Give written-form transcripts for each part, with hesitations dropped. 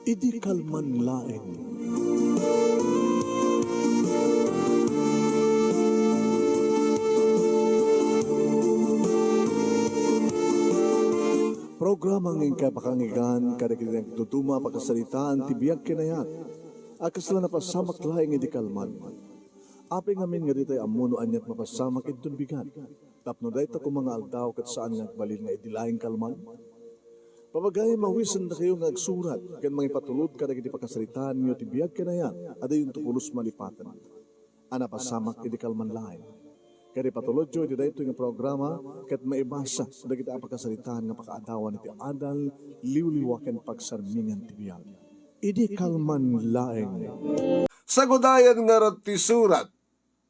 Idi kalman laeng. Programa ng kapakangigan kada kinang tutuma pagkasalitaan tibiyag kinayat. Akas lang napasamak laeng idi kalman. Aping amin nga ditay amuno anyat mapasamak itong bigat. Tapno dahi ta kung mga aldaw kat saan nga balil nga idi laeng kalman. Pabagay mawisan na kayo nga agsurat, kan mga ipatulod ka na giti pagkasalitaan niyo tibiyag kinayat, ada yung tupulos malipatan. Ana pasamak iti kalman lain. Kaya patulod yo iti dayto nga programa, kat maibasa na kita pagkasalitaan nga pakaadawan iti adal, liwliwaken pagsarmingan tibiyag. Idi kalman laeng. Sa gudayan nga rat ti surat,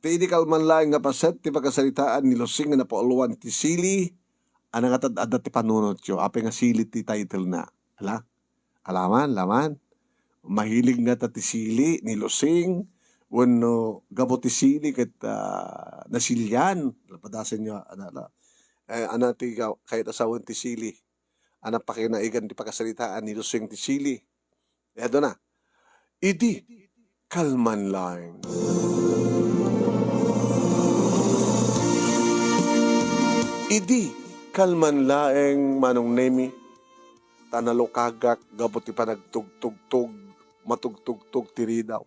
ti idi kalman laeng nga paset ti pagkasalitaan ni Losing nga napauluan ti sili, ana nga tad ti panunot yo, ape nga silit ti title na. Alaman. Mahilig nga ti sili ni Losing, wano gabo ti sili ket nasilyan. Lapadasan nyo, ana ti kahit asawan ti sili. Ana pakinaigan ti pagkasalitaan ni Losing ti sili. Eto na, idi kalman laeng. Idi kalman laeng manong nemi, tanalo kagak, gabot ti panagtugtugtug, matugtugtug tiri daw.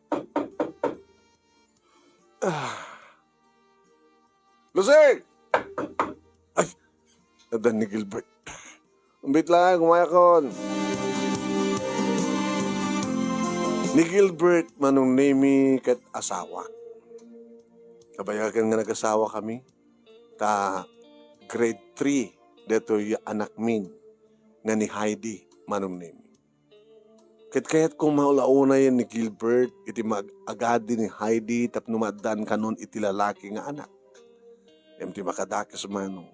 Lusing! Ay, nadan ni Gilbert. Umbit lang, kumayakon. Ni Gilbert manong nemi kat asawa. Kabayagan nga nag-asawa kami, grade 3, deto yung anak min, nga ni Heidi, manong nemi. Kaya't kung maulauna yan ni Gilbert, iti mag-agadi ni Heidi, tap numadan kanon iti lalaki nga anak. Iti makadakis manong.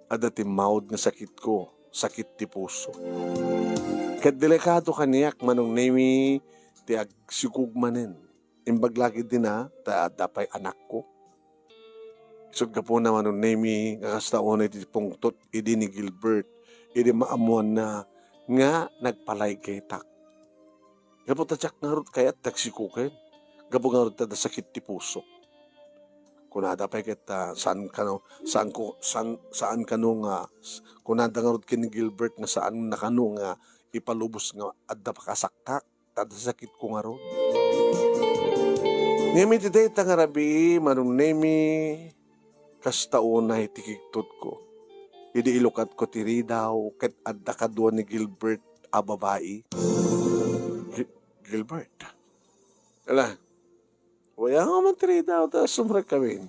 Ada ti maud nga sakit ko, sakit ti puso. Kaya't delikado kaniyak, manong nemi, ti agsikugmanin. Imbaglagi din dapay anak ko. Isod ka po naman nung nemi, kakastaon iti pungtot, idi ni Gilbert, idi maamuan na nga nagpalay ketak. Gapo tatsak nga rot kayat taksikukin. Gapo nga rot sakit ti puso. Kunada pa kita, saan kano nga, kunada nga rot kini Gilbert nga saan nakano nga ipalubos nga adda pakasaktak, tada sakit ko nga rot. Nemi ti day tangarabi, manong nemi, kastaon na itikiktot ko. Idi ilukat ko tiri daw, ket adda kadwa ni Gilbert a babae. Gilbert? Ala, waya nga man tiri daw, ta sumrek kami.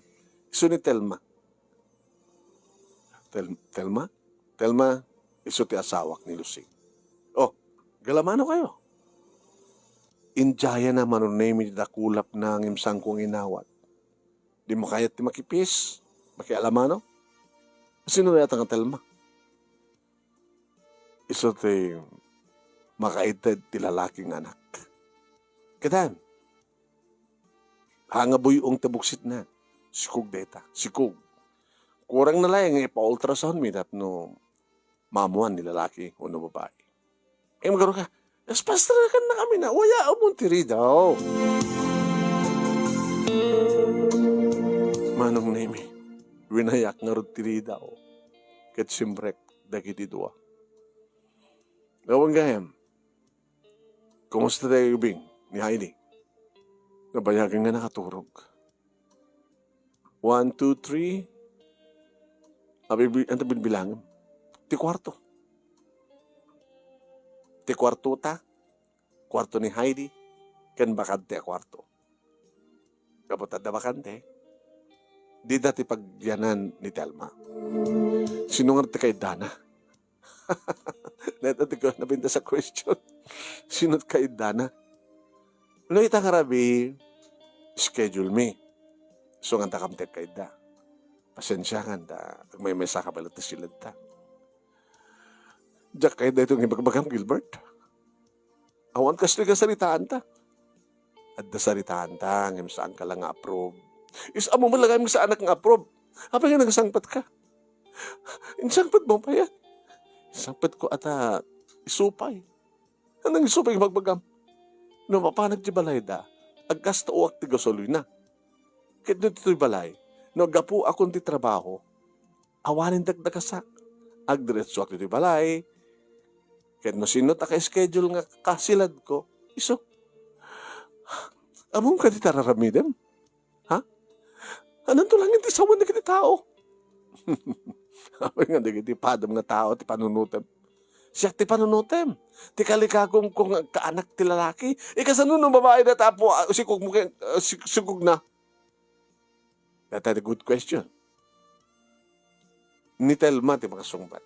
Iso ni Telma. Telma, iso ti asawak ni Lusing. Oh, galamano kayo. Injaya na manunemi da kulap na ng imsang kong inawat. Di mo kayat ti makipis. Makialamano? Sino na yata nga Telma? Iso ti makaitad ti lalaking anak. Katan, hangabuyong tabuksit na. Sikug deta. Sikug. Kurang na lang ipa-ultrasound mi dat no mamuan ni lalaki o no babae. Magaro ka, pastor na kami na. Waya mong tiri daw. Manong nemi. Winayak nga rod tiri daw. Ket simbrek dagiti dua. Gawang gayam. Kumusta tayo ubing ni Heidi? Nabayagan nga nakaturog. 1, 2, 3. Ano bilangin? Ti kwarto. Ti kwarto ta. Kwarto ni Heidi. Ken bakante a kwarto. Kapot da bakante. Di dati pagyanan ni Telma. Sinungar ti kay Dana. Dati ko nabinta sa question. Sinunod kay Dana. Ano itang harabi, schedule me. So nga takamtek kay Da. Pasensya nga da. May mesa ka pala silad ta. Diyak kay da itong ibagbagam Gilbert. Awan kas ka salitaan ta. At da salitaan ta, ngayon saan ka lang approve. Is amo malagay mo sa anak ng approve. Apa nga nagsangpat ka? Insangpat mo pa yan. Insangpat ko ata isupay. Anong isupay magbagam? No, mapanag di balay da. Agkas ta uwak ti gasoline na. Kahit doon dito'y balay. No, gapu akong ti trabaho. Awanin dagdagasak. Agdiretso ak dito'y balay. Kahit no sino ta ka-schedule nga kasilad ko. Iso. Among ka di tararamidem? Ha? Anong tulangin ti sawan na kiti tao? Amoy nga di kiti padam nga tao ti panunutem. Siya ti panunutem. Ti kalikagong kung kaanak ti lalaki. Ikasano nung babae na tapo, sikog mo sikog na. That a good question. Ni Telma ti makasungbat.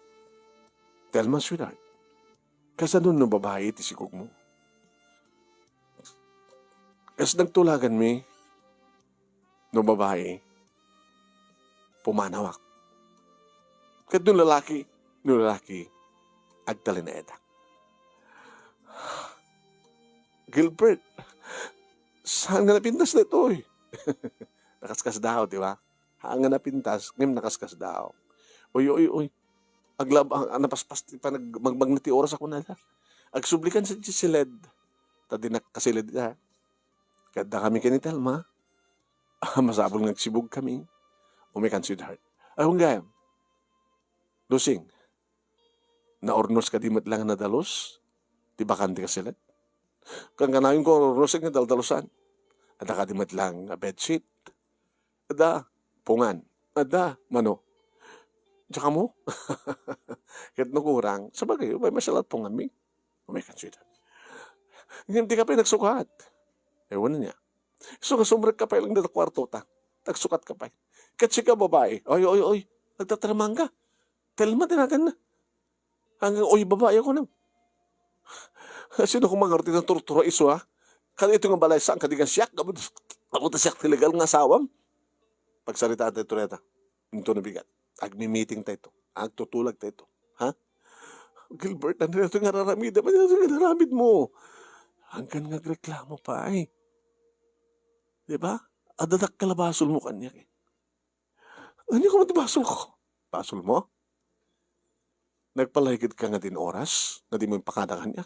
Telma, sweetheart. Kasano nung babae ti sikog mo? Kas nagtulagan mi, nung babae, pumanawak. Kat nung lalaki, agtali na edak. Gilbert, saan nga napintas na ito eh? Nakaskas daw, di ba? Haan nga napintas, ngayon nakaskas daw. Uy. Napaspas, magbag na ti oras ako na. Agsublikan sa siled. Tadi nakasilid na. Kada kami kini Telma, masabol nagsibog kami. Umikan sweetheart. Ahong gayam. Lusing. Naornos ka di lang na dalos. Di bakante ka silid. Kang kanayon ko, ornosing nga daldalusan. Ada ka di lang bedsheet. Ada, pungan. Ada, mano. Tsaka mo. Kahit nakurang, sa bagay, may masalat pungan mi. Umikan sweetheart. Hindi ka pa nagsukat. Ewan na niya. So, kasumrek ka pa lang na kwarto ta. Tagsukat ka pa. Kasi ka babae. Oy. Nagtatramang ka. Telma, tinagan na. Hanggang, babae ako na. Sino kung mga arti ng tortura iso, ha? Kaya ito nga balay saan, kadigan siyak. Kapunta siyak talagal ng asawam. Pagsalita tayo ito, ito na bigat. Agmi-meeting tayo ito. Agtutulag tayo ito. Ha? Gilbert, ano ito nga raramid? Ano ito nga raramid mo? Hanggang nagreklamo pa eh. Diba? Adadak kalabasol mo kanya eh. Ano ko matibasol ko? Basol mo? Nagpalahigid ka nga din oras na di mo yung pakada kanya.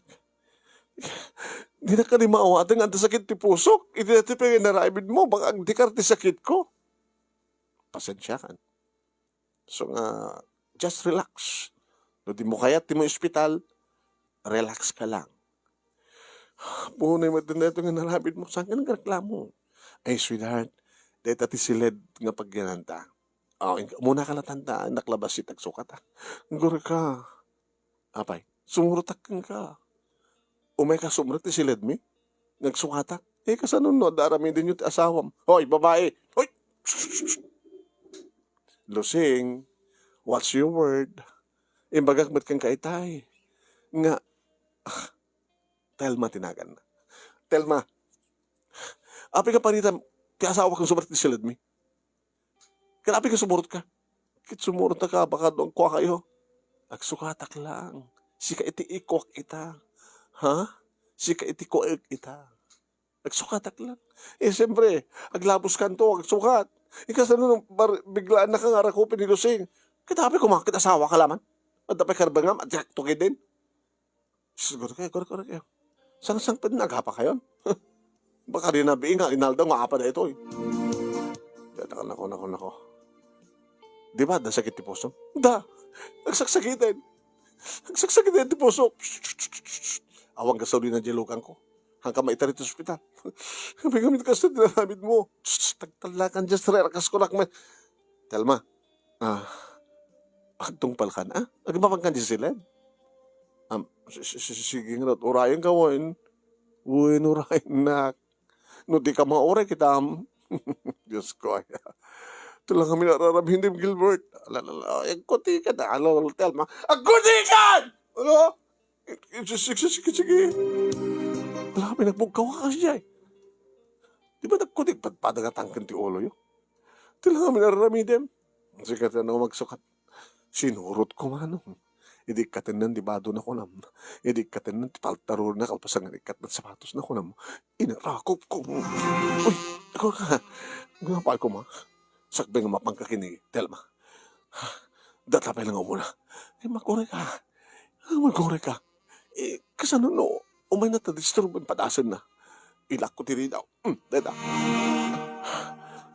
Di na ka di maawatan nga sakit ti pusok. Hindi na ti pinaraibid mo. Baka di ka ti sakit ko. Pasensya kan. So nga, just relax. No di mo kaya ti mo ospital, relax ka lang. Punay mo din na ito nga narabid mo. Saan ka nagreklamo? Ay, sweetheart, dahil ti silid nga pagyananta. Muna ka natandaan, naklabas si tagsukat ha. Gura ka. Apay, sumurutak ka. Umay ka sumurat ti silid mi. Nagsukatak. Kasano no, darami din yung asawam. Hoy, babae. Hoy! Lusing, what's your word? Imbagak mat kang kaitay. Nga, Telma tinagan na. Telma, api ka panita, ti asawa kang sumurat ti silid mi. Kanapi ka sumurot ka. Kit sumurot na ka, baka doon kuha kayo. Agsukatak lang. Sika iti ikwak ita. Ha? Sika iti kuwak ita. Agsukatak lang. Siyempre, aglabos ka to, agsukat. Ikas na nung biglaan na kang arakupin ni Lusing. Kitapi kumakit asawa ka laman. At dapat karbangam, at yakto kayo din. Siguro kayo. Sang pa nagapa kayo? Baka rin nabiing nga, inaldaw nga apa na ito eh. Nako. Di ba, nasakit ti puso? Da, nagsaksakitin. Nagsaksakitin ti puso. Awang gasolina dilukan ko. Hanggang maitarit sa ospital. May gamit ka sa dinamit mo. Tagtalakan dyan, rerakas ko lang. Telma, agtungpal ka na? Agmapang ka dyan sila? Sige nga, urayan ka, Win. Win, urayan na. No, di ka mauray kita. Diyos ko, ito lang kami nararabhin ni Gilbert. Agkuti ka na. Telma. Agkuti ka! Ano? Sige. Wala kami nagbugkaw ka siya eh. Di ba nagkuti? Padagatangkan ti ulo yun. Ito lang kami nararabhin din. Sige ka na magsukat. Sinurot ko man. Hindi ka tinan, di bado na ko nam. Hindi ka tinan, paltaro na kalpasang ikat na sapatos na ko nam. Inarakop ko. Uy, ako ka. Gapal ko ma. Sakbay nga mapangkakinig, Telma. Datapay lang ako muna. Magkore ka. Magkore ka. Kasano no, umay na ta-disturb ang padasan na. Ilak ko tiri daw. Dada.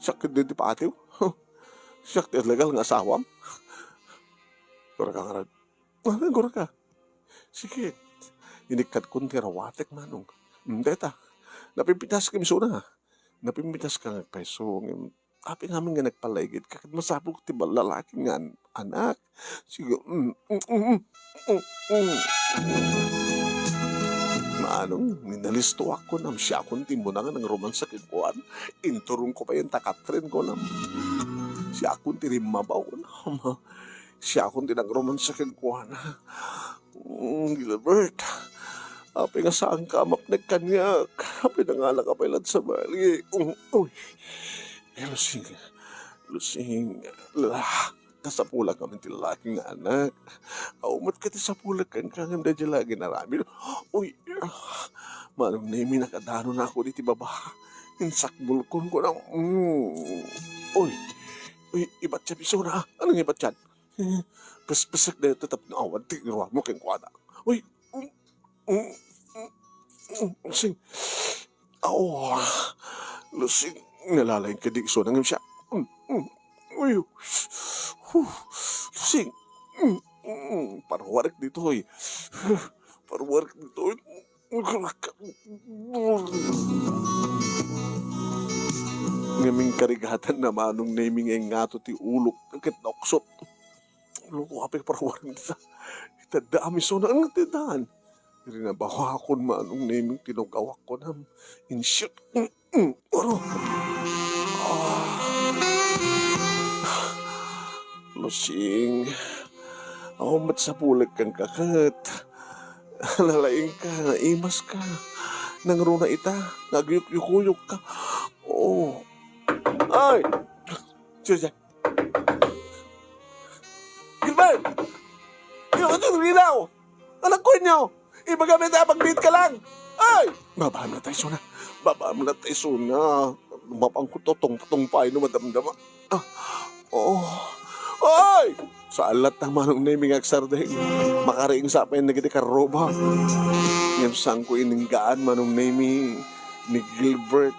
Sakit din di patiw. Sakit legal ng asawam. Gora ka nga rin. Gora ka. Sige. Inikat kong tirawatek manong. Deta. Napipitas kami suna. Napipitas ka nga peso. Api namin nga nagpalaigid. Kakit masabog tiba lalaki nga anak. Sige. Manong, ninalisto ako nam siya akong timunangan ng romansa kikuan. Inturong ko pa yung takatrin ko nam. Siya akong tirimabaw nam. Siya akong tinagromansa kikuan. Gilbert, api nga saan ka mapnagkanyak. Api na nga lang kapailan sa bali. Uy, Lusing, kasapulag kami ti lalaking nga anak. Aumat ka ti sapulag kan kangam da dyan lagi narami. Uy, manong na yung minakadano na ako di ti baba. Insakbulkon ko na. Uy, ibat siya piso na. Anong ibat yan? Paspasak na yung tatap na awan. Tingnan mo kayong kwada. Uy, lusing. Lusing. Nalalayin ka di iso nangim siya. Uy, lusing. Parwarik dito eh. Parwarik dito eh. Ngaming karigatan na manong naming ay ngato ti ulok kakit noksot. Loko apay parwarik dito. Itadami so na ang tindaan. Rinabawa ko manong naming tinugawak ko na in shit. Lusing. Mat sa pulag kang kakat. Lalaing ka, imas ka. Nangruna ita, nagyuk-yukuyuk ka. Oh. Ay! Siya. Gilbert! Iyong ito rin anak ko inyo! Ibagamit na pagbit ka lang! Ay! Babaan na tayo suna. Babaan na tayo suna. Lumapang ko to, tong-tong-pay no madamdama. Ay! Sa alat ng manong naming agsardeng. Makariing sa amin na giti karoba. Ngayon saan ko ininggaan manong naming ni Gilbert.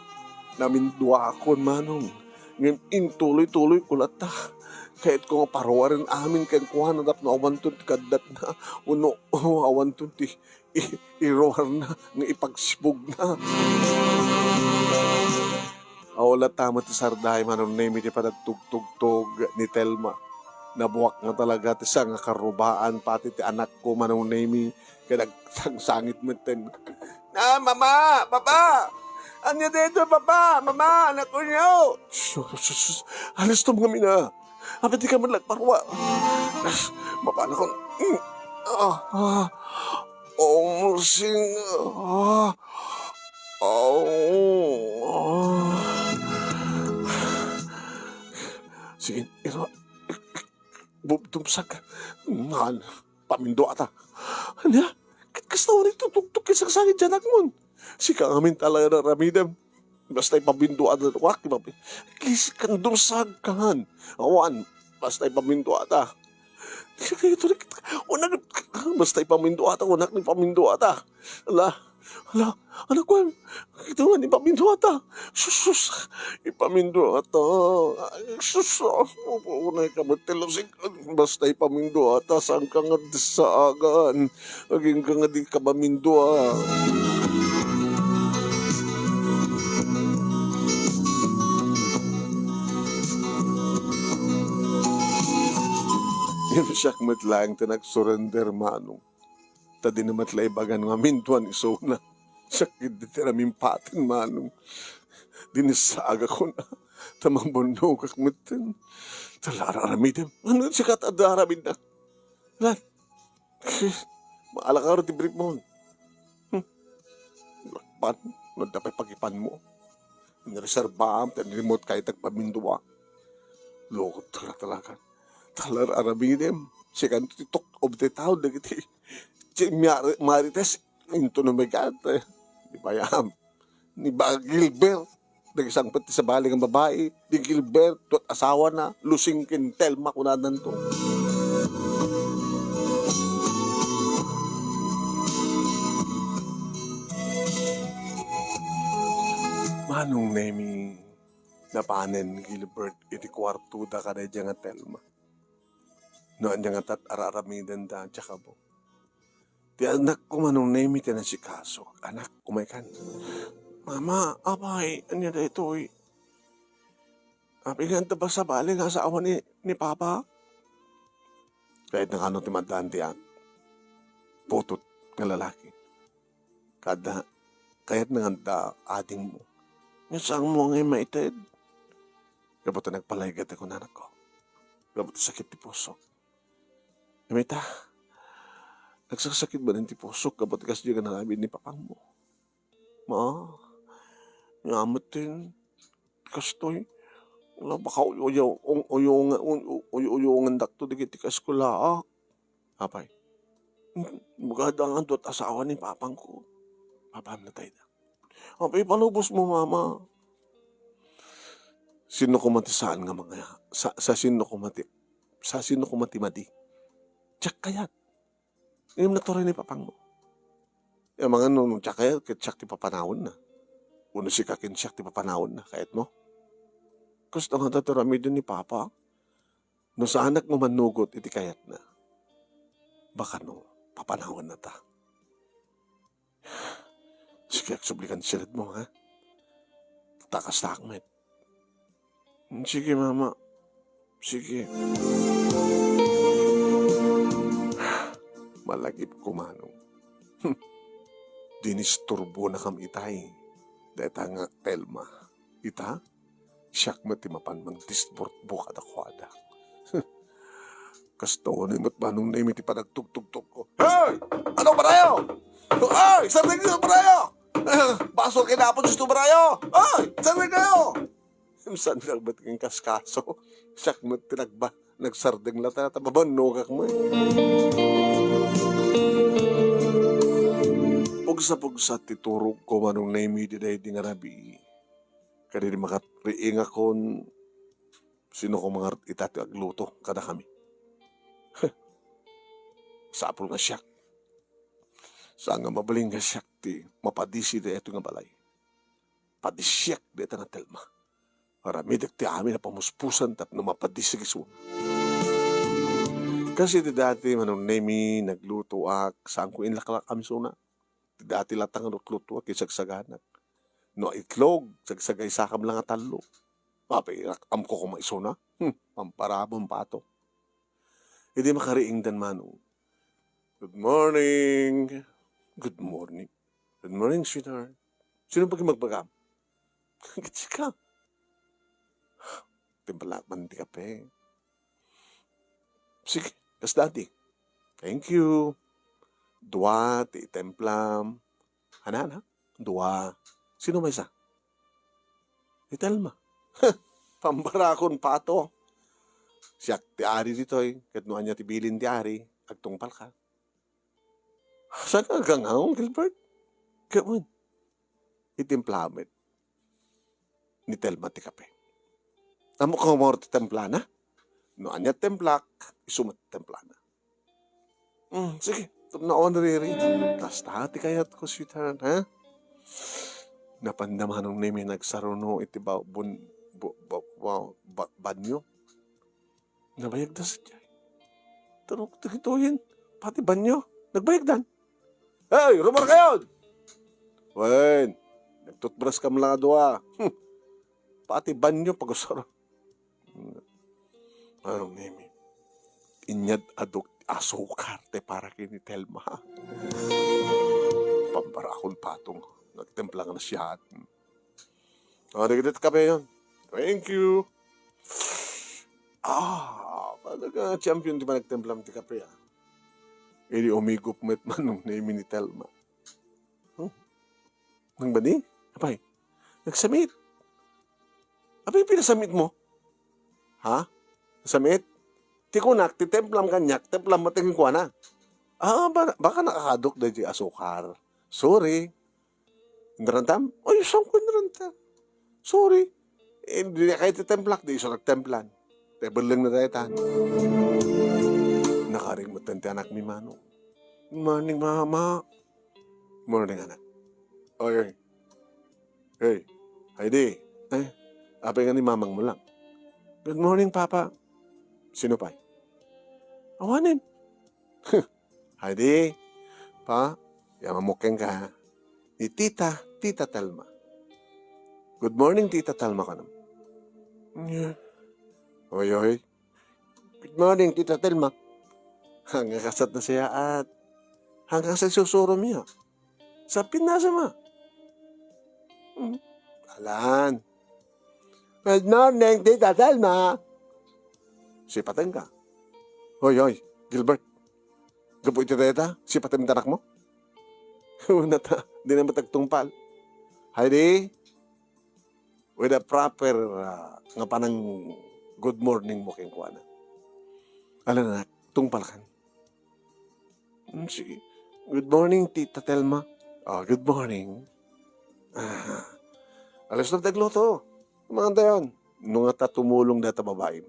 Namin duwakon manong. Ngayon intuloy-tuloy kulata. Kahit kung parawarin amin kayong kuha na na awantun ti kadat na. Uno, awantun ti irohar na. Nga ipagsibog na. Awala tama ti sarday manong naming ti panagtugtugtog ni Telma. Nabuwak nga talaga ti sa nga karubaan pati ti anak ko manong naming kaya nagsangsangit mo ten. Mama! Papa! Ano dito, Papa? Mama! Anak ko niyo! Sus! Alis to mga mina. Apit di ka man lagparwa. Mapana ko. Sing. Sige, iro. Bubtumsag. Man, pamindo ata. Ano? Kasta ko rin tutuktok kisang sangit dyan akmon. Si kang amin talaga na ramidam. Basta ipabindo ata. Wak, please, kang dursag kahan. Awan, basta ipabindo ata. Basta ipabindo ata. Unak ni pabindo ata. Ala, anak ko, ito nga, ipamindo ata. Sus, ipamindo ata. Sus, unay ka matilasig. Basta ipamindo ata, saan ka nga disaagan. Aging ka nga di ka mamindo ah. Yan siya matlang ta nagsurrender manong. Ta di na matlay bagan nga mintuan iso na. Sakit di tiramin patin manong. Dinisaga ko na. Tamang bono kakmitin. Talararamitin. Ano siya katadaramin na? Lan. Maalakaro ti brief mo. Lakpan. No dapat pagipan mo. Nireserbaam. Remote kahit nagpamindua. Lokot talaga. Talararamitin. Siya kan titok of the town. Nagiti. Marites, into na may kata. Di ba yan? Ni ba Gilbert? Nagisang pati sa baling ang babae. Di Gilbert, tuat asawa na. Lusing kin Telma kunanan to. Manong Nemi, napanen ni Gilbert iti kwarto da kada dyan nga Telma. Noan dyan nga tat araramidan da tsaka mo. Ti anak ko Manong Nemi ti na si Kaso. Anak, kumaykan. Mama, apay, anya da ito eh. Api nga ba sa bali nga sa awan ni Papa? Kahit na ano ti madaan ti ang putot nga lalaki. Kada, kahit na nga ading mo. Nga saan mo ngay maited? Kapag nagpalaygat ako na anak ko. Kapag sakit ti puso. Kamita, nagsasakit ba din ti puso kapag kasi ka nalabi ni papang mo? Ngamit din. Kastoy. Wala baka uyungan dakto di kitikas ko laak. Apay. Magada nga doon asawa ni papang ko. Papam na tayo na. Apay, panubos mo, mama. Sino kumati saan nga mga, sa sino kumati, mati. Tsak kayat. Ngayon na to rin ni papang mo. Yung mga nung tsak kayat, tsak ti papanahon na. Uno si kakin tsak ti papanahon na, kayat mo. Gusto nga tatarami doon ni papa. No sa anak mo manugot, iti kayat na. Baka no, papanahon na ta. Sige, aksublikan silid mo, ha? Takas takmet. Sige, mama. Sige. Malagip ko, Manong. Dinisturbo na kam itay. Deta nga, Telma. Ita? Siyak mo timapan mang disbort buka da kwada. Kasto na imot Manong na imiti pa nagtugtugtug ko. Hey! Ano barayo? Hey! Saan rin kayo barayo? Basol kinapon gusto barayo? Hey! Saan rin kayo? Saan nagbat kang kaskaso? Siyak mo tinagba. Nagsardeng lata. Tababanogak mo eh. Pugsa-pugsa titurog ko Manong na imiti dahi di nga rabi. Kaya di makariing akon sino ko mga itati agluto kada kami. Sapol nga siyak. Saan nga mabaling nga siyak ti mapadisi da ito nga balay. Padisyak da ito nga Telma. Maramidak ti amin na pamuspusan tapno mapadisi gisun. Kasi di dati Manong Nemi nagluto ak saan ko inlaklak kami suna. Di dati latang nagluto ak isagsaganak. No itlog, sagsagay sakam lang at talo. Mapirak, am ko kumaiso na. Pamparabong pato. Hindi makariing dan Manong. Good morning. Good morning. Good morning, sweetheart. Sino pag magpagam? Gitsi ka. Timpalak man di kape. Sige, kas dati. Thank you. Dua, ti templam. Hanan ha? Dua. Sino may isa? Telma. Pambarakon pato. Siyak ti ari dito eh. Katnuan niya ti bilin ti ari. Agtungpal ka. Saan ka gangawang, Gilbert? Kaman. Itimplamet. Ni Telma ti kape. Amo ka mo ti templana? No anya templak. Isumat templana. Sige. Tunaon riri. Kasta ti kayat ko, sweetheart, ha? Napandamahan ng name nagsaruno iti banyo. Nabayag da sa dyan. Tanong tigituhin. Pati banyo. Nagbayag dan. Hey, rumor kayo! Wen, nagtutbras ka mga dua. Pati banyo pag-usaro. Anong name? Inyad adok asukar te para kini Telma. Pambarakon patong. Nagtempla nga na siya. Nagdit ka ba yun? Thank you. Talaga champion di ba nagtempla mo ti kape ah? Ili umigop met Manong name ni Telma. Nang ba ni? Apay, nagsamit. Apay, pinasamit mo? Ha? Nasamit? Tikunak, titemplam kanyak, templam matingin ko na. Baka nakakadok na di asukar. Sorry. Narantam? Ay, saan ko narantam? Sorry. Hindi na kayo titemplak. Di iso nagtemplan. Table lang na dahitan. Nakaring matante anak mi Manong. Morning, mama. Morning, anak. Oy. Hey. Heidi, apay nga ni mamang mo lang. Good morning, Papa. Sino pa? Awanin. Heidi, pa, yamamukeng ka ha. Ni Tita Telma. Good morning, Tita Telma ka naman. Yeah. Oy. Good morning, Tita Telma. Hanggang kasat na siya at hanggang sa susuro niya. Sa pinasa ma. Alan. Good morning, Tita Telma. Sipatan ka. Hoy, Gilbert. Gapo iti deta, sipatan tanak mo. Una ta, di na matagtungpal. Heidi, with a proper nga panang good morning mo keng kuana. Alam na, tungpal kan. Sige. Good morning, Tita Telma. Good morning. Alas na tagluto. Mga tayon. Nung nga tumulong data babae.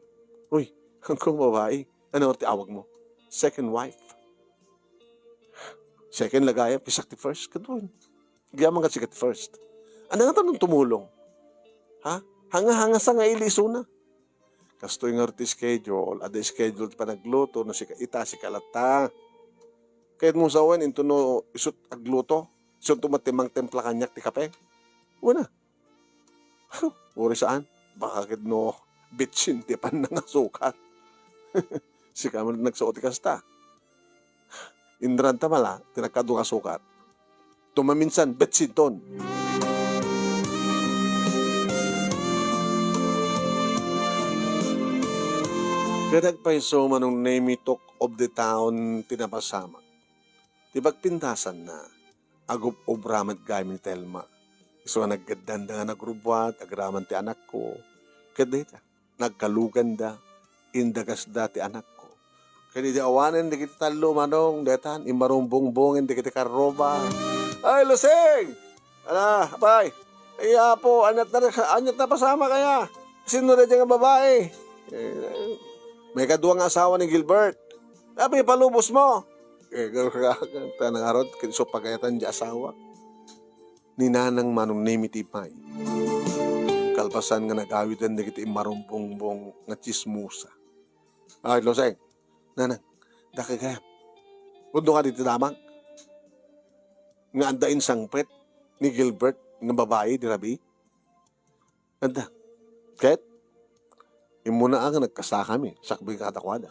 Uy, hanggang babae. Ano ti awag mo? Second wife. Second lagaya, pisakti first. Kadun. Giyaman ka sikat first. Ano nga tanong tumulong? Ha? Hanga-hanga sa nga iliso na. Kasto yung arti schedule, ada schedule pa nagluto, no si si kalata. Kahit mo sawan, into no isut agluto, isut tumatimang templa kanyak ti kape. Una. Uri saan? Baka no bitsin ti pan nga sukat. Si kaman nagsuot ti kasta. Indran tamala, tinagkado nga sukat. Tumaminsan, bitsin ton. Kadag pa iso manong name talk of the town tinapasama. Tibag pintasan na, agup obramat gamit Telma. Iso nga naggadanda nga nagrubwat, agraman ti anak ko. Kadeta, nagkalugan da, indagas da ti anak ko. Kaya di awanan, di kita talo manong, detan, imarumbong-bongin, di kita karoba. Ay, Luseng! Apay, iya po, anyat na pasama kaya. Sino na dyan nga babae? May kaduwang asawa ni Gilbert. Sabi, palubos mo. Tanang arod, kinso pagayatan di asawa. Ninanang manong nemitipay. Kalpasan nga nagawitan di kita imarumbong-bong nga chismusa. Ay, Luseng, nanang, dakagayam. Undo ka dito damang. Nga andain sangpet ni Gilbert ng babae, di rabi? Anda, kahit imuna ang nagkasa kami, sakbay katakwada.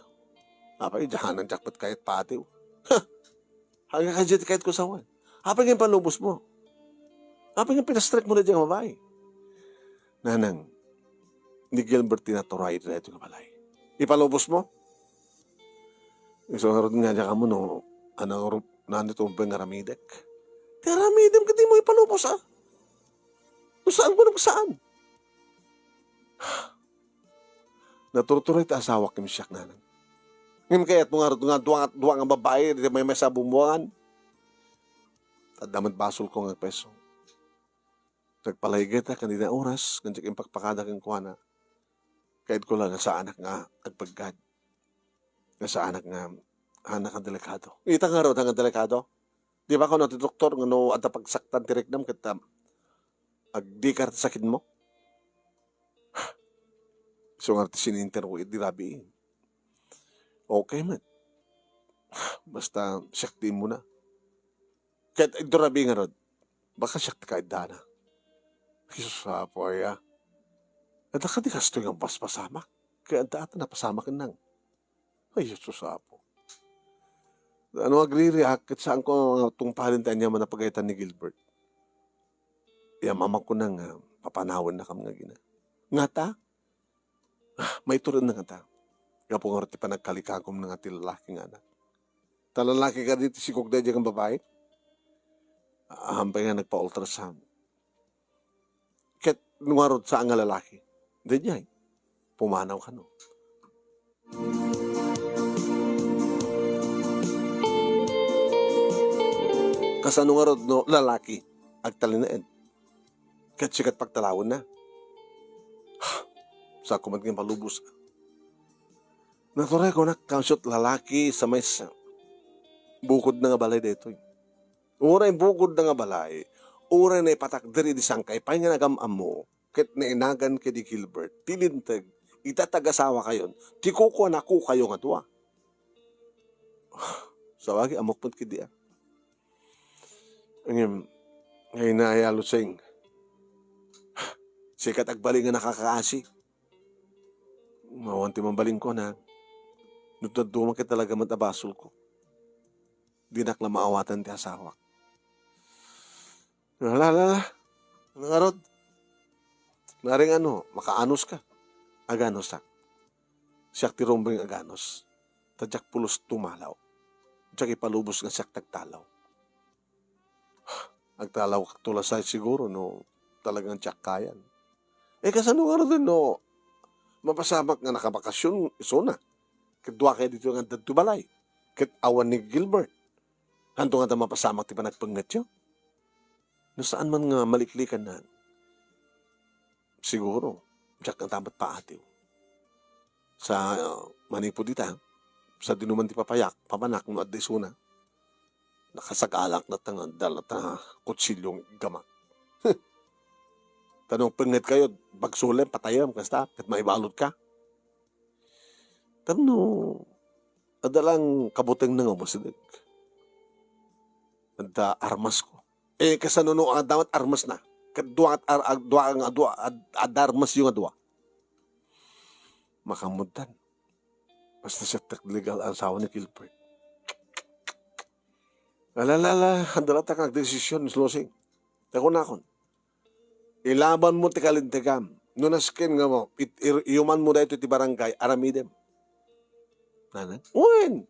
Apay, jahanan jakpat kahit patiw. Hanggang kajit kahit kusawan. Apay nga palubos mo. Apay nga pinastrek mo na diyang babae. Nanang, ni Gilbert tinaturay ito na itong balay. Ipalubos mo? So, nga dyan ka mo, no, nandito ba nga ramidek? Kaya ramidem ka di mo ipalubos, ah. Kung saan ko saan? Natutuloy ta asawa kim siyak nanang. Ngayon kaya't mga duwang ang babae, may sabumuan. Tadamat basol ko ng peso. Nagpalaygit ha, kanina oras, kanjik yung pagpakada kong kuwana. Kahit ko lang sa anak nga, agpagkad. Sa anak nga, anak ang delikado. Ita nga ro, ang delikado. Di ba ako ti doktor, nga no, at pagsaktan tirik nam, kita, agdikar sakit mo. So nga sininter ko, di rabi. Okay man. Basta, sakti mo na. Kahit ito rabi nga ro, baka sakti ka dana. Jesus po ya. At ka di kasto yung paspasamak. Kaya ang data na pasamak nang. Ay, Jesus po. Ano agri-react at saan ko tungpalin tayo niya manapagaytan ni Gilbert. Iya mama ko nang papanawan na kami nga gina. Nga ta? May turin na nga ta. Kaya po nga pa nagkalikagom na nga ti lalaking anak. Talalaki ka dito si Kugday dyan ang babae. Hampay nga nagpa-ultrasound. Kaya nungarod sa ang lalaki. Hindi niya pumanaw ka no. Kasano nga rod no, lalaki, agtalinain. Kahit sikat pagtalawin na. Sa kumad ng palubos. Naturay ko na, kansot lalaki sa may bukod na nga balay dito. Una yung bukod na nga balay, ura na ipatak diri di sangkay, pahinga nagamam mo, ket nainagan kay di Gilbert, tilintag, itatagasawa kayon, ti kuko na ko kayo nga duwa. Sa wagi, amok pun kidi ah. Ngayon na ayalo sing, sikat agbaling nga nakakaasi. Mawanti mambaling ko na, nutaduma ka talaga matabasol ko. Di nakla maawatan ti asawa. Nalala, nangarod. Naring makaanos ka. Aganos tak. Siyak ti rombeng aganos. Tadyak pulos tumalaw. Tadyak ipalubos nga siyak tagtalaw. Agtalaw tulasay siguro no talagang tiyak kayan. Kasano nga rin no mapasamak nga nakabakasyon isuna. Kadwa kayo dito nga dadtubalay. Kat awan ni Gilbert. Hanto nga ta mapasamak ti panagpangnetyo. No saan man nga maliklikan na. Siguro, diyak ang tamat pa atiw. Sa manipo dita, sa dinuman ti papayak, papanak no adda isuna, nakasagalak na tangan dalat na kutsilyong gamak. Tanong pangnet kayo, bagsulem, patayam, kasta, kat maibalot ka. Tanong, adalang kabuteng na nga masinig. Adda armas ko. Kasano no damat armas na. Kadwa adarmas yung adwa. Makamudan. Basta siya legal ang asawa ni Gilbert. Alala, handala ta kag desisyon slosing. Tako na kon. Ilaban mo ti kalintegam. No nasken nga mo, iuman mo dahito ti barangay, aramidem. Nanan? Uwin!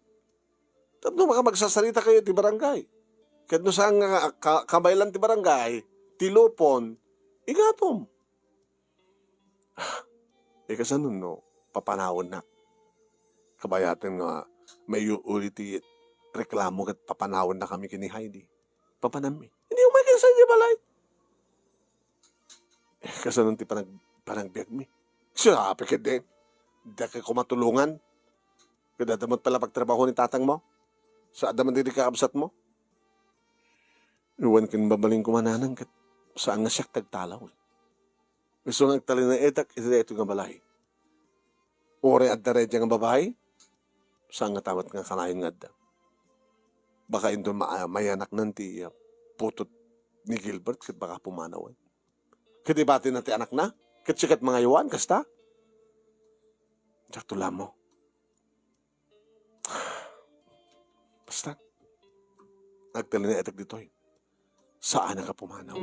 Tapno makamagsasalita kayo ti barangay. Kahit no saan nga kabaylan ti barangay, tilopon, igatom. Kasanon no, papanawon na. Kabayatin nga, may uliti reklamo kat papanawon na kami kini Heidi. Papanami. Hindi umay sa inyo balay. Kasanon ti panagbiag mi. Siya, pikit din. Hindi ka kumatulungan. Kada damat pala pagtrabaho ni tatang mo. Sa adaman din kaabsat mo. Iwan kin babaling kumananan kat saan nga siya tagtalaw. Gusto nga agtalin na etak, ito nga balay. Ore at daredya nga babae, saan nga tawat nga kanayon nga da. Baka ito mayanak nanti putot ni Gilbert kat baka pumanawan. Katibati na ti anak na, kat sikat mga iwan, kasta. Diyak tula mo. Basta, agtalin na etak dito'y. Saan ka pumanaw?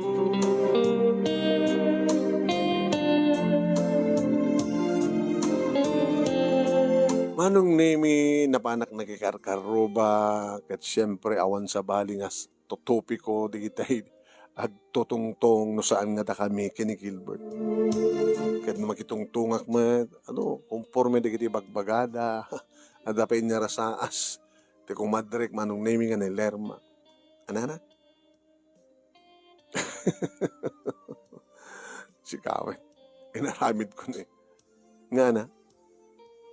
Manong nemi napanak nagikarkaroba kat siyempre awan sa balingas tutupiko di kita'y agtutungtong no saan nga ta kami kini Gilbert. Kat na makitungtungak mo, conforme di kiti bagbagada, adapay niya rasaas, ti kung madrek manong nemi nga ni Lerma. Anana? Si Kawe, inaramid ko na nga na,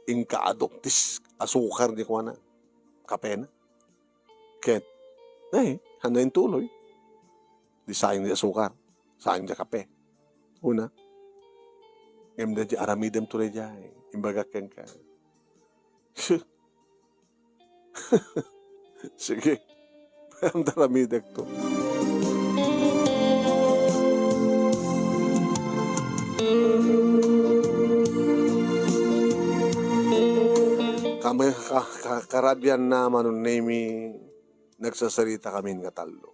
ingkaadok tis asukar di ko na, kape na. Ket, hanayin tuloy. Di sayang di asukar, sayang di kape. Una, emda di aramidem tuloy di, imbagakan ka. Sige, ang daramidek to. Kami karabyan na manunemi nagsasalita kami nga talo.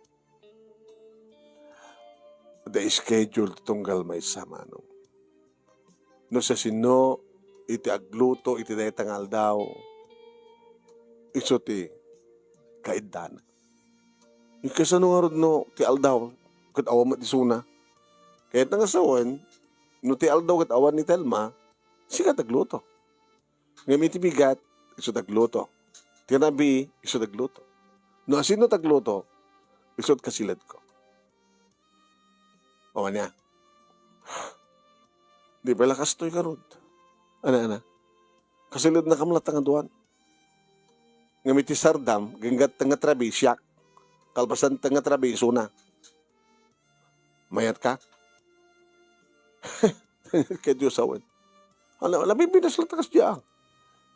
The schedule tunggal may samano. No sa sino iti agluto iti detangal daw iso ti kaidana. Ikasano nga rin no ti aldaw kat awan matisuna. Kahit nangasawan no ti aldaw kat awan ni Telma siya tagluto. Ngayon iti bigat iso tagluto. Tinabi, iso tagluto. No, asino tagluto, iso kasilad ko. O niya. Di pala kastoy karod. Ana. Kasilad na kamlat ang aduan. Ngamiti sardam, ganggat nga trabi, siyak. Kalpasan nga trabi, iso na. Mayat ka? Kahit yung sawan. Alam, binas lang takas diya.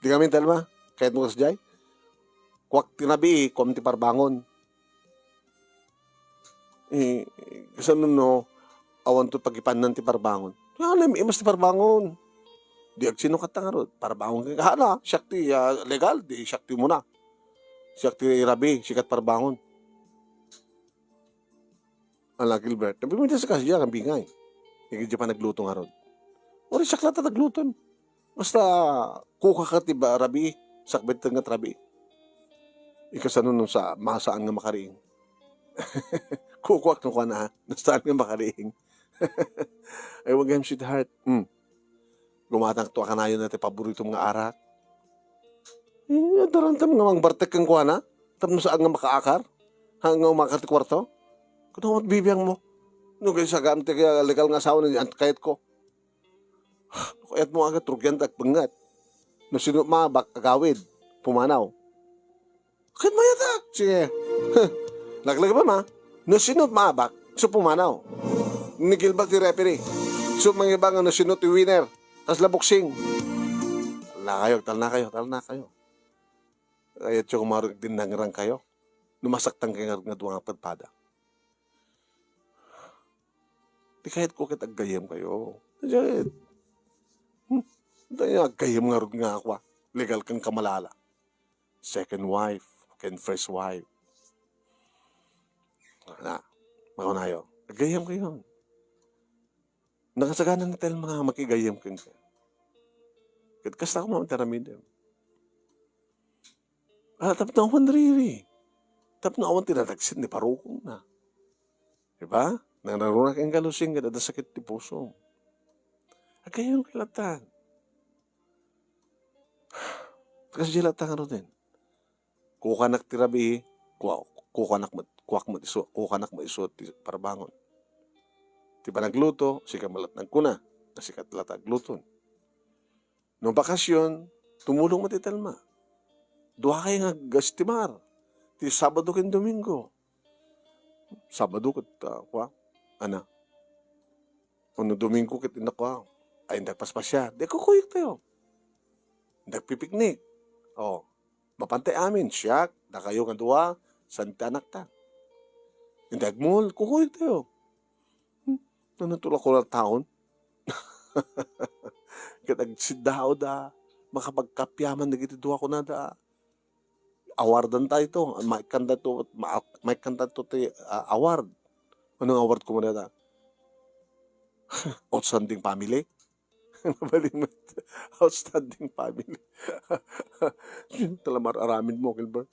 Di kami talma, kahit mo kas jay. Kuwak tinabi, kuwam ti parbangon. Kasi no, awan to pagipanan ti parbangon. Alam, imas ti parbangon. Di agsino ka tangarod, parbangon ka. Hala, siyak ti legal, di siyak ti muna. Siyak ti rabi, sikat parbangon. Ala, Gilbert, nabimintas kasi diya, ang bingay. Hindi pa nagluto nga rod. Ori siyak lata nagluton. Basta kuka ka ti ba rabi, sakbet nga rabi. Ikasano nun sa masaan nga makariing. Kukwak nung ka na, nasaan nga makariing. Ay, wag yung sweetheart. Gumatang to ka na yun natin paborito mga arak. Darantam nga mang bartek kang kuha na. Tapos saan nga makaakar. Hanggang umakar ti kwarto. Kung naman bibiyang mo. No, kaya sa gamit kaya legal nga asawa na kahit ko. Kayat mo agad trugyan at bangat. No, sino mabak agawid. Pumanaw. Kahit mayatak. Sige. Laglag ba ma? No, sino mabak. So pumanaw. Ni Gilbert ti referee. So mga ibang no, sino ti winner. Tas laboksing. Tal na kayo. Kaya tiyo kumarag din nangrang kayo. Numasaktan kayo nga duwang padpada. Di kahit ko kita agayam kayo. Diyan. Dahil agayam nga ako. Legal kang kamalala. Second wife. Ken first wife. Na. Makunayo. Agayam kayo. Nakasaganan natin mga makigayam kayo. Kasta ko mamataramid. Tap na ako riri. Tap na ako tinatagsin ni parukong na. Diba? Nanaruna kang galusing ka na sakit ti puso. Agayam kilatan. Kasi silatan ka rin. Kukanak ti rabi, kukanak mo iso ti parbangon. Ti ba nagluto, sika malat nagkuna, nasikat latag luton. Noong bakasyon, tumulong mo ti talma. Duha kayo nga gastimar. Ti Sabado ken Domingo. Sabado ket ana. Ono Domingo ket inakwa. Ay nagpaspasya. De kukuyik tayo. Nagpipiknik. Mapantay amin, siyak, na kayo nga duwa, santa anak ta. Hindi agmul, kukuyik tayo. Nanatulak ko lang taon. Kitagsidao da, makapagkapyaman na gitiduwa ko na da. Awardan tayo ito. May kanta to award. Anong award ko muna da? Outstanding family? Mabalimot. Outstanding family. Talamar aramin mo, Gilbert.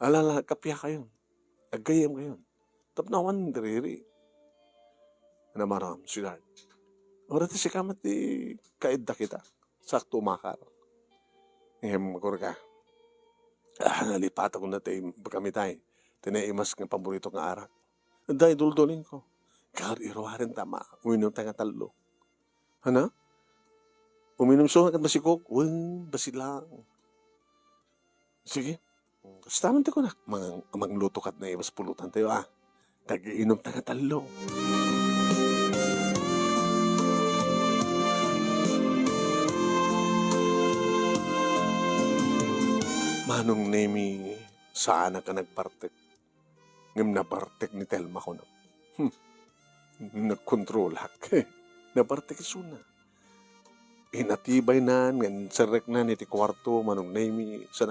Alala, kapya kayo. Agayam kayo. Tapnawan, diriri. Namaram, sweetheart. Orati si kamat di kaidda kita. Sakto umakar. Ngayon, magkura ka. Nalipat ako na tayo, kami tayo. Tinaimas ng paborito ng arak. Dahil dulduling ko. Kar irawarin tama. Uminom tayo nga talo. Hana? Uminom siya nga basikok. Basilang. Sige. Kastaman tayo ko na. Mangluto kat na iwas pulutan tayo Tag-iinom tayo nga talo. Manong nemi, saan ka nagpartek? Ngam napartek ni Telma ko na. Nagkontrol hak. Napartek suna. Inatibay na, ngan sarek na ni ti kwarto, manong nemi, sa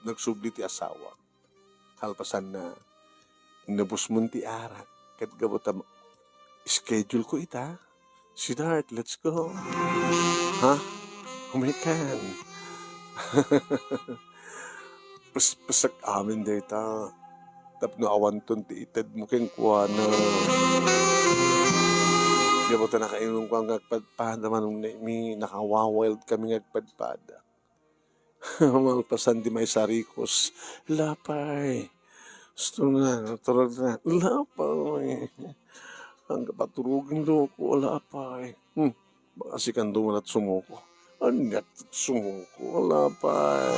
nagsubli ti asawa. Halpasan na, nabus mo ti arak. Kat gabot schedule ko ita. Sweetheart, let's go. Ha? Umikan. Pasak amin data. Tapno awan ton ti ited mo keng kuha na. Di ba ito nakainom ko ang agpadpada manong mi nakawawild kami agpadpada. Malpasan di may sarikos. Lapay. Gusto na, turag na. Lapay. Ang kapaturugin do ko, lapay. Baka si kanduman at sumuko. Anyat sumuko, lapay.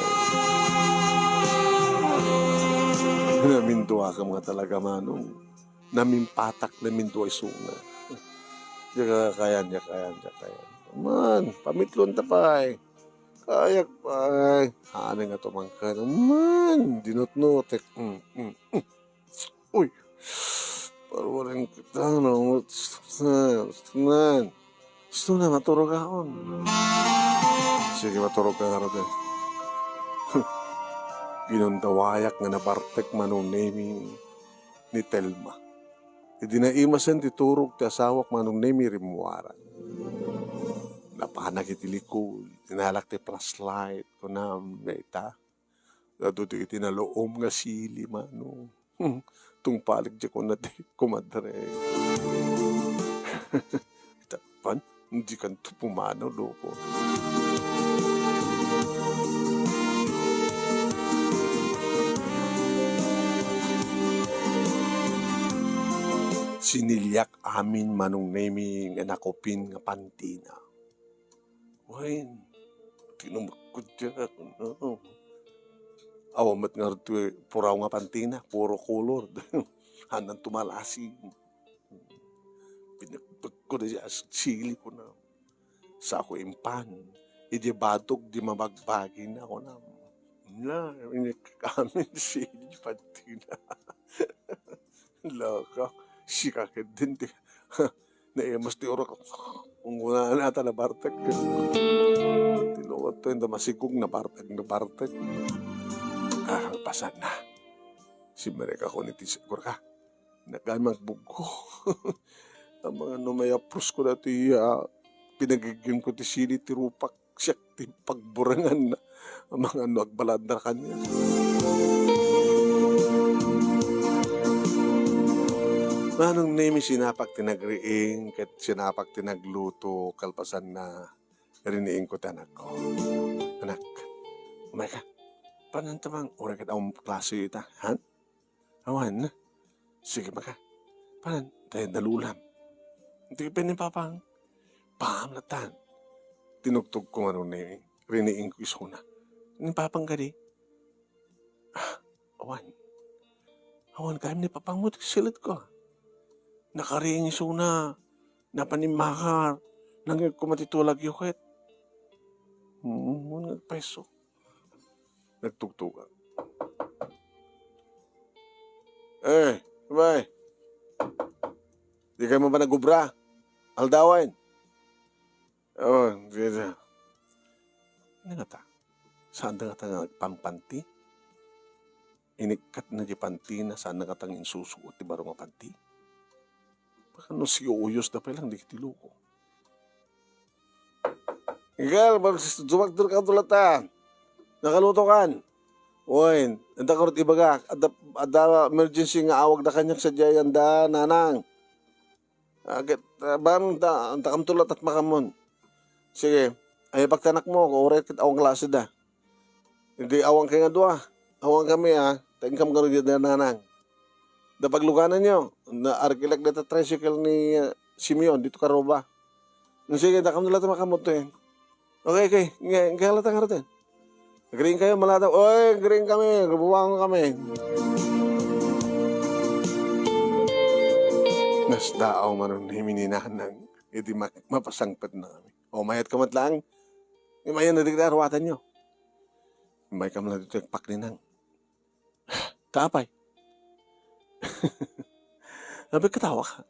Naminduha ka mga talaga manong. Namin patak namin doy suna. Diya kayan. Man, pamitlon ta pa eh. Kayak pa eh. Ano nga tumangka naman. Dinot-notek. Uy, parang walang kita na. Gusto na maturog ako. Sige, maturog ka nga rin. Ginundawayak nga nabartek manong naming ni Telma. Idi na imasan ti turog ti asawak manong nami rimuwaran. Napanag iti likod, tinalak ti flashlight, kunam na ita. Naduto iti naloom nga sili manong. Tungpalig di ko na di kumadre. Itapan, hindi kan to pumanaw loko. Sinilyak amin manong naming anakopin nga pantina. Wain, tinumukod siya. Awamat nga rito puraw nga pantina, puro color. Hanan tumalasi. Pinagpag ko na siya, sili ko na. Sa ako impan, idi batog di mabagbagin ako na. Na, inikamin sili pantina. Laka. Si kakit din ti naimas ti urok kung guna nata na bartek tinuwat to yung damasigog na bartek pasan na si mereka ko ni tisigur ka nagkamagbugo ang mga numayapros ko dati pinagiging ko ti sili ti rupak siyak ti pagburangan na ang mga agbalad na kanya. Manong name sinapak tinagriing kat sinapak tinagluto kalpasan na riniing ko tanak ko. Anak, umay ka. Paano tamang ura kat ang klase ita, han? Awan na. Sige maka. Paano tayo nalulam? Hindi ka pinipapang. Pamlatan. Tinugtog ko manong name. Riniing ko isuna. Nipapang ka di. Awan. Awan ka ni papang mo silit ko. Nakariing isuna, napanimakar, nang kumatitulag yukit. Nagpeso. Nagtugtugan. Sabay. Di kayo mo ba nagubra? Aldawan. Dito. Ano nga ta? Saan nga ta nagpampanti? Inikat na di panti na saan nga tang insusuot di baro nga panti? Ano si uyos na palang di kitiluko. Ikaw, dumagdur ka tulatan. Nakaluto kan. Uy, anda ka rin ibaga. Ada emergency nga awag na kanyak sa jayan da nanang. Bam, anda kam tulat at makamon. Sige, ay pagtanak mo, kuret kit awang klase da. Hindi awang kayo nga doa. Awang kami Tingkam ka rin da nanang. Da pagluganan nyo, na arkilag na tricycle ni Simeon, dito ka roba. Sige, nakam nila ito makamutuin. Okay. Ngayon halata nga rin. Green kayo, malata. Oy, green kami. Buwangon kami. Nas daaw manong himininahan iti mapasangpat na kami. O, mayat kamat lang. Mayan na digda, arwatan nyo. May kam na dito yung pakninang. Kapay. Sabi, katawa ka.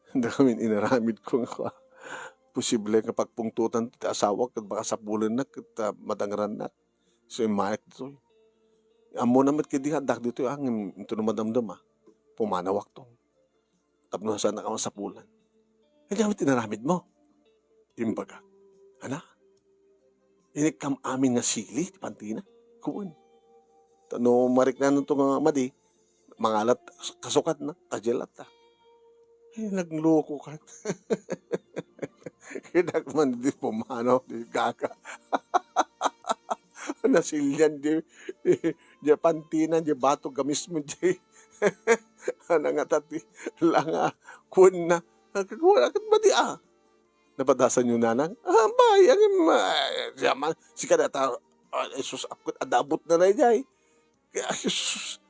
Hindi kami inaramid ko nga posible nga pagpungtutan ti asawa kat baka sapulan na kat madangran na. So yung mayak dito. Amo naman kidi hadak dito ang ito na madamdam pumanawak to. Tapno saan na ka masapulan. Kaya kami tinaramid mo. Imbaga. Anak, inikam amin nga sili, ti pantina. Kuwan. Tano marik na nung nga madi, mangalat, kasukat na, kajelat na. Nagloko ka. Kinagman di pumanaw, di gaga. Nasilyan di pantina, di bato gamis mo di. Nangatati, langa, kun na. Agad ba di Napadasan yung nanang? Bayang yaman. Si kadata, Jesus, akot adabot na na jay. Kaya, Jesus.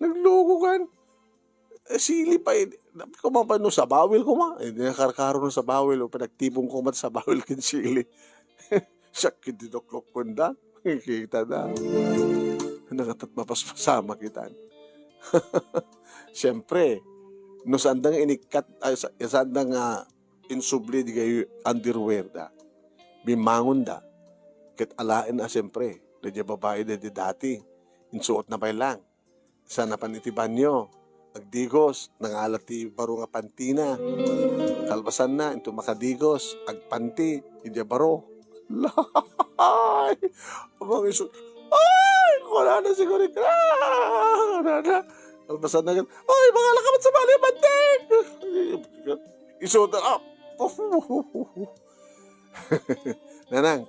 Nagloko kan. Sili pa eh. Dapat ko man pa no sa bawil ko ma. Eh, nakarkaro no sa bawil. O pinagtipong ko man sa bawil kin sili. Sakit dito klok kunda. Kita na. Nakatat mapaspasama kita. Siyempre, no sandang inikat, sandang insubli di kayo underwear da. Bimangon da. Kit alain na siyempre. Dadya babae da di dati. Insuot na pa lang. Sana panitiban nyo. Agdigos, nangalati baro nga pantina. Kalbasan na, into makadigos, agpanti, idya baro. Lahay! Abang iso, ay! Wala na siguro. Wala na. Kalbasan na, ay! Mga lakamat sa bali, banting! Iso na, Nanang,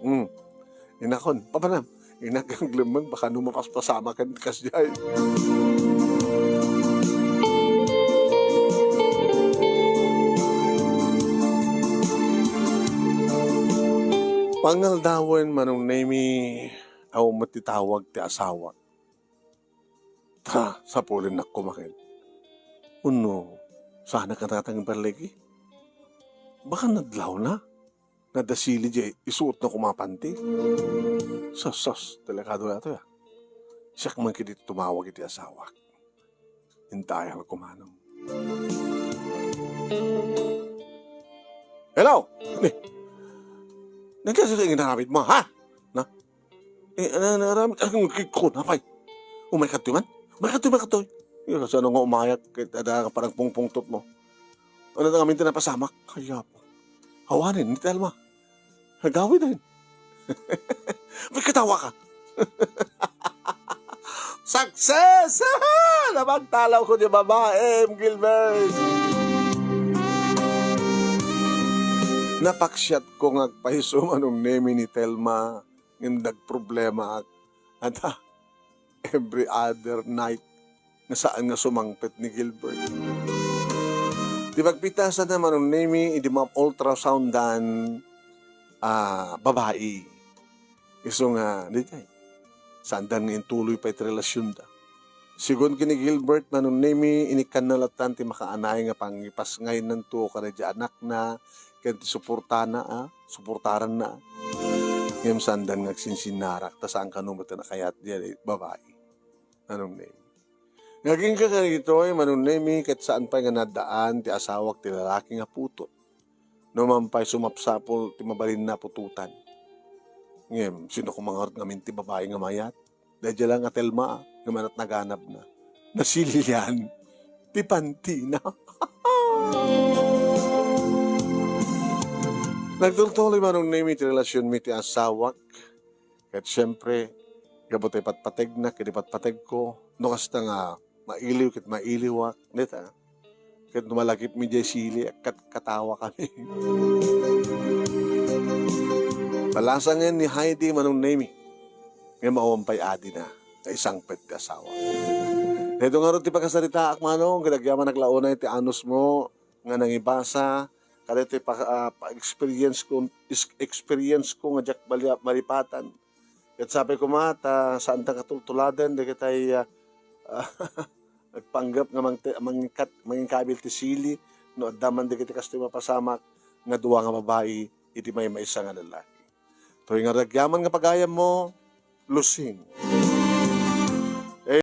inakon, papanam. Inakang lemang, baka numapas pasama kan kasjay. Pangaldawan manong nami aw matitawag ti asawa. Ta, sa pulin na kumakin. Uno, sana ka natatang baligi. Baka nadlaw na. Nadasili di isuot na kumapanti. Sos, delikado na ito ya. Siya man kiti tumawag iti asawa. Hintay ang kumanong. Hello! Nagkasi sa inaramid mo, ha? Na? Naramid, ang ko na, pay. May katuman? May katuman. Yung kasi ano nga umayak, kaya parang pungpungtot mo. Ano na kami tinapasamak? Kaya po. Hawanin, hindi talma. Hagawin din. May katawa ka. Success! Nabagtalaw ko niya babae, Gilbert. Napaksyat ko nga pahiso manong nemi ni Telma ngindag problema at every other night nga saan nga sumangpet ni Gilbert. Di pagpitasan na manong nemi idi ma ultrasoundan babae. Iso nga, di tayo. Sandan nga tuloy pa iti relasyon da. Sigon kini Gilbert manong nemi inikan na latan ti makaanay nga pangipas ngayon ng tuo ka na di anak na kaya suportaran na. Ngayon sandan nga sinsinarak, ta saan ka nung na kayat diya, babae. Anong name? Naging ka ito ay manong name, kahit saan pa nga nadaan, ti asawak, ti lalaki nga putot. Numampay sumapsapol, ti mabalin na pututan. Ngayon, sino kumangarot ngamin ti babae nga mayat? Dahil lang nga telma, nga manat naganap na. Nasilian, ti pantina. Nagtuloy manong name iti relasyon mi ti asawak. Kahit siyempre, gabot ay patpateg na, kinipatpateg ko. No kasta nga, mailiw kit mailiwak. Neta, kahit numalagip mi jay sili, katawa kami. Palasa ngayon ni Heidi manong name. Ngayon mauwampay adi na, na isang pet ti asawa. Ito nga rin ti pagkasarita, akmanong, kinagyaman naglaunay ti anos mo, nga nangibasa, kada ito experience ko nga jak malipatan. At sabi ko mata, saan ta katultuladan, di kitay nagpanggap nga manging kabil ti sili, no adaman di kita kasi mapasamak, nga duwa nga babae, iti may maisa nga lalaki. Tuwing nga nagyaman nga pagayam mo, lusing.